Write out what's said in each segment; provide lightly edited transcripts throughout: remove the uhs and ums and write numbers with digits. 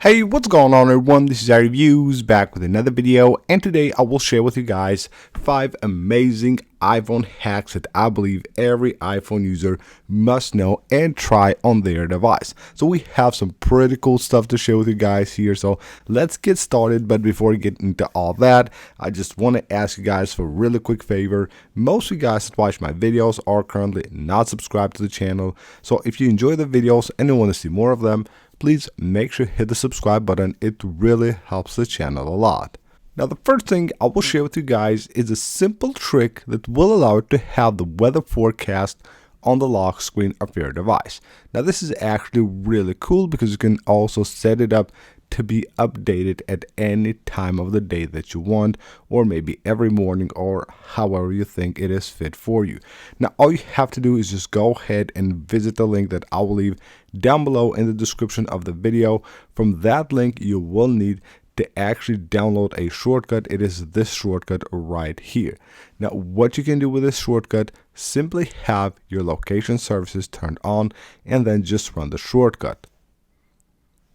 Hey, what's going on everyone? This is iReviews back with another video, and today I will share with you guys 5 amazing iPhone hacks that I believe every iPhone user must know and try on their device. So we have some pretty cool stuff to share with you guys here, so let's get started. But before we get into all that, I just want to ask you guys for a really quick favor. Most of you guys that watch my videos are currently not subscribed to the channel, so if you enjoy the videos and you want to see more of them, please make sure to hit the subscribe button. It really helps the channel a lot. Now, the first thing I will share with you guys is a simple trick that will allow you to have the weather forecast on the lock screen of your device. Now, this is actually really cool because you can also set it up to be updated at any time of the day that you want, or maybe every morning, or however you think it is fit for you. Now, all you have to do is just go ahead and visit the link that I will leave down below in the description of the video. From that link, you will need to actually download a shortcut. It is this shortcut right here. Now, what you can do with this shortcut, simply have your location services turned on and then just run the shortcut.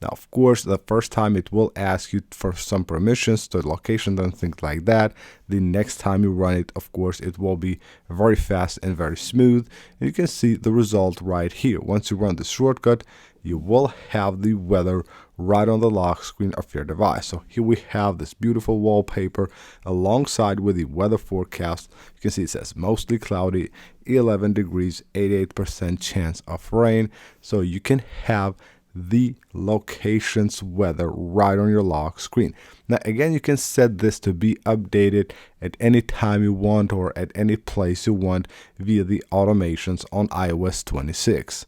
Now, of course, the first time it will ask you for some permissions to location and things like that. The next time you run it, of course, it will be very fast and very smooth. And you can see the result right here. Once you run the shortcut, you will have the weather right on the lock screen of your device. So here we have this beautiful wallpaper alongside with the weather forecast. You can see it says mostly cloudy, 11 degrees, 88% chance of rain. So you can have the location's weather right on your lock screen. Now, again, you can set this to be updated at any time you want or at any place you want via the automations on iOS 26.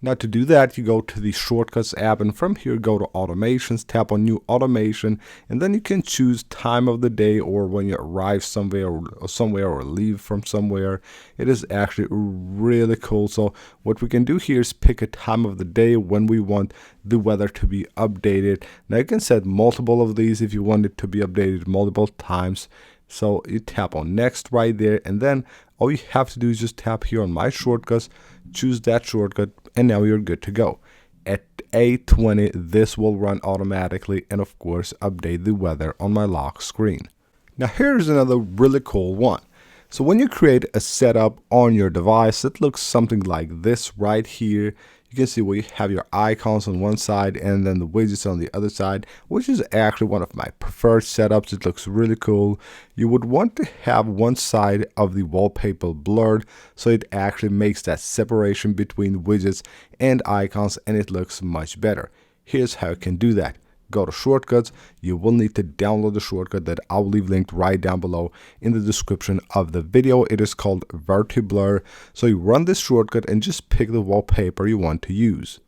Now, to do that, you go to the Shortcuts app, and from here go to Automations, tap on New Automation, and then you can choose time of the day or when you arrive somewhere or leave from somewhere. It is actually really cool. So what we can do here is pick a time of the day when we want the weather to be updated. Now, you can set multiple of these if you want it to be updated multiple times. So you tap on Next right there, and then all you have to do is just tap here on My Shortcuts, choose that shortcut, and now you're good to go. At 8:20, this will run automatically and of course update the weather on my lock screen. Now, here's another really cool one. So when you create a setup on your device, it looks something like this right here. You can see where you have your icons on one side and then the widgets on the other side, which is actually one of my preferred setups. It looks really cool. You would want to have one side of the wallpaper blurred, so it actually makes that separation between widgets and icons, and it looks much better. Here's how you can do that. Go to Shortcuts. You will need to download the shortcut that I'll leave linked right down below in the description of the video. It is called Verti-Blur. So you run this shortcut and just pick the wallpaper you want to use.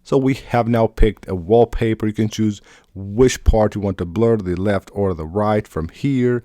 So we have now picked a wallpaper. You can choose which part you want to blur, the left or the right from here.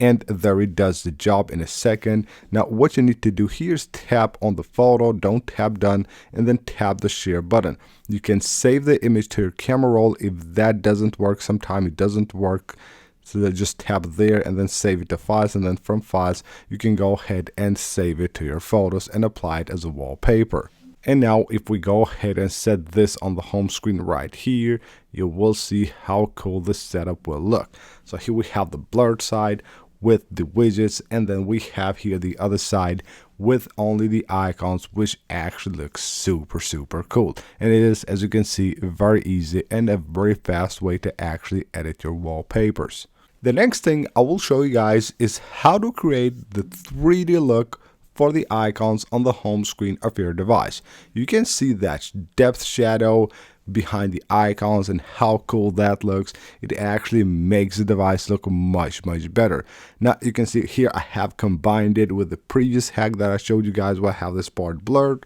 And there it does the job in a second. Now, what you need to do here is tap on the photo, don't tap done, and then tap the share button. You can save the image to your camera roll. If that doesn't work, sometime it doesn't work. So just tap there and then save it to files, and then from files, you can go ahead and save it to your photos and apply it as a wallpaper. And now if we go ahead and set this on the home screen right here, you will see how cool this setup will look. So here we have the blurred side with the widgets, and then we have here the other side with only the icons, which actually looks super cool. And it is, as you can see, very easy and a very fast way to actually edit your wallpapers. The next thing I will show you guys is how to create the 3D look for the icons on the home screen of your device. You can see that depth shadow behind the icons and how cool that looks. It actually makes the device look much better. Now you can see here I have combined it with the previous hack that I showed you guys where I have this part blurred,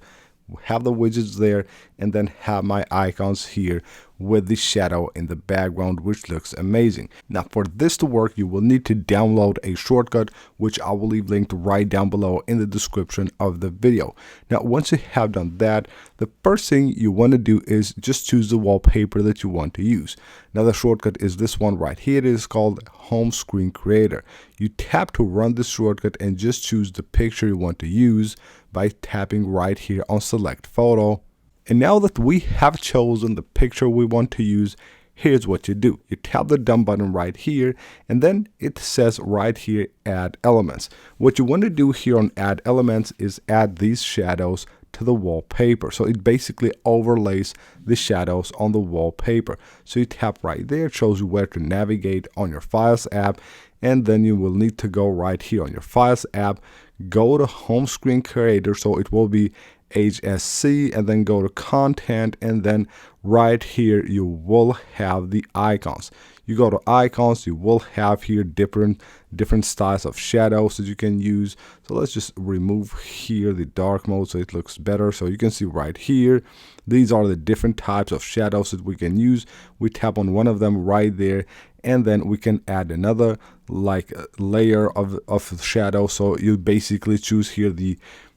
have the widgets there, and then have my icons here with the shadow in the background, which looks amazing. Now, for this to work, you will need to download a shortcut, which I will leave linked right down below in the description of the video. Now, once you have done that, the first thing you want to do is just choose the wallpaper that you want to use. Now, the shortcut is this one right here. It is called Home Screen Creator. You tap to run this shortcut and just choose the picture you want to use by tapping right here on Select Photo. And now that we have chosen the picture we want to use, here's what you do. You tap the done button right here, and then it says right here, add elements. What you want to do here on add elements is add these shadows to the wallpaper. So it basically overlays the shadows on the wallpaper. So you tap right there, it shows you where to navigate on your Files app, and then you will need to go right here on your Files app, go to Home Screen Creator, so it will be HSC, and then go to Content, and then right here you will have the icons. You go to icons, you will have here different styles of shadows that you can use. So let's just remove here the dark mode so it looks better. So you can see right here, these are the different types of shadows that we can use. We tap on one of them right there, and then we can add another like layer of shadow. So you basically choose here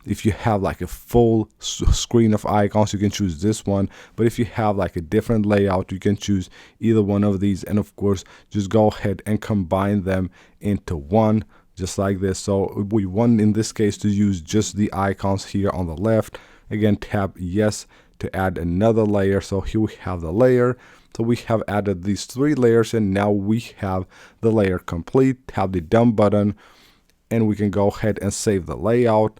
if you have like a full screen of icons, you can choose this one. But if you have like a different layout, you can choose either one of these, and of course just go ahead and combine them into one, just like this. So we want in this case to use just the icons here on the left. Again, tap yes to add another layer. So here we have the layer. So we have added these 3 layers, and now we have the layer complete. Tap the done button, and we can go ahead and save the layout.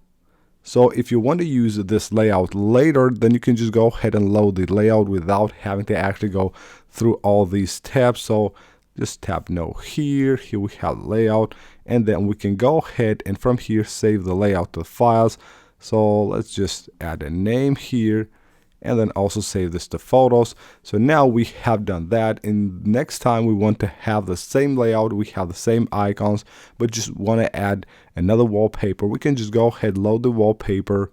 So if you want to use this layout later, then you can just go ahead and load the layout without having to actually go through all these tabs. So just tap no here. Here we have the layout, and then we can go ahead and from here save the layout to the files. So let's just add a name here, and then also save this to photos. So now we have done that, and next time we want to have the same layout, we have the same icons, but just want to add another wallpaper, we can just go ahead, load the wallpaper,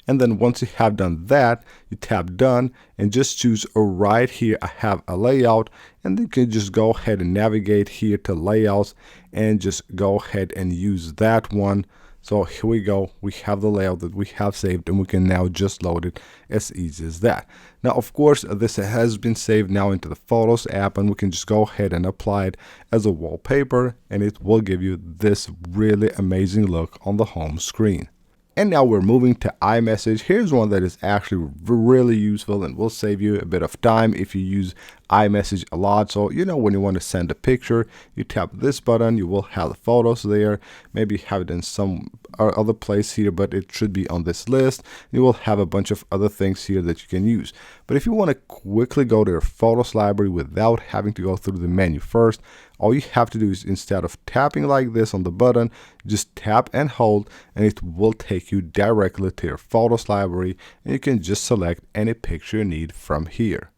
and then once you have done that, you tap done and just choose right here, I have a layout, and then you can just go ahead and navigate here to layouts and just go ahead and use that one. So here we go, we have the layout that we have saved, and we can now just load it as easy as that. Now of course this has been saved now into the Photos app, and we can just go ahead and apply it as a wallpaper, and it will give you this really amazing look on the home screen. And now we're moving to iMessage. Here's one that is actually really useful and will save you a bit of time if you use iMessage a lot. So when you want to send a picture, you tap this button, you will have the photos there. Maybe have it in some other place here, but it should be on this list. You will have a bunch of other things here that you can use. But if you want to quickly go to your photos library without having to go through the menu first, all you have to do is, instead of tapping like this on the button, just tap and hold, and it will take you directly to your photos library, and you can just select any picture you need from here.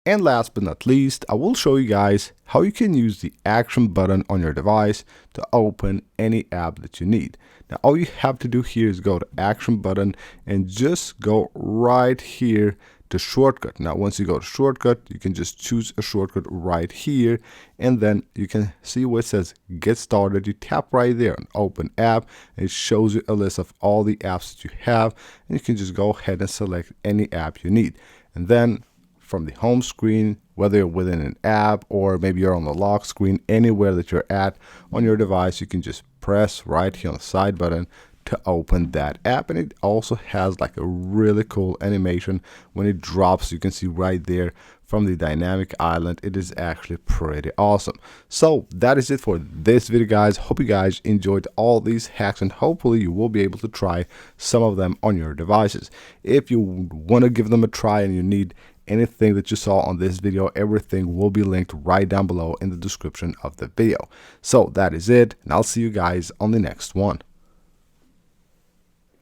And last but not least, I will show you guys how you can use the action button on your device to open any app that you need. Now all you have to do here is go to action button and just go right here to shortcut. Now once you go to shortcut, you can just choose a shortcut right here, and then you can see where it says get started. You tap right there on open app, and it shows you a list of all the apps that you have, and you can just go ahead and select any app you need. And then from the home screen, whether you're within an app or maybe you're on the lock screen, anywhere that you're at on your device, you can just press right here on the side button to open that app. And it also has like a really cool animation when it drops. You can see right there from the dynamic island. It is actually pretty awesome. So that is it for this video, guys. Hope you guys enjoyed all these hacks, and hopefully you will be able to try some of them on your devices. If you want to give them a try and you need anything that you saw on this video, everything will be linked right down below in the description of the video. So that is it, and I'll see you guys on the next one.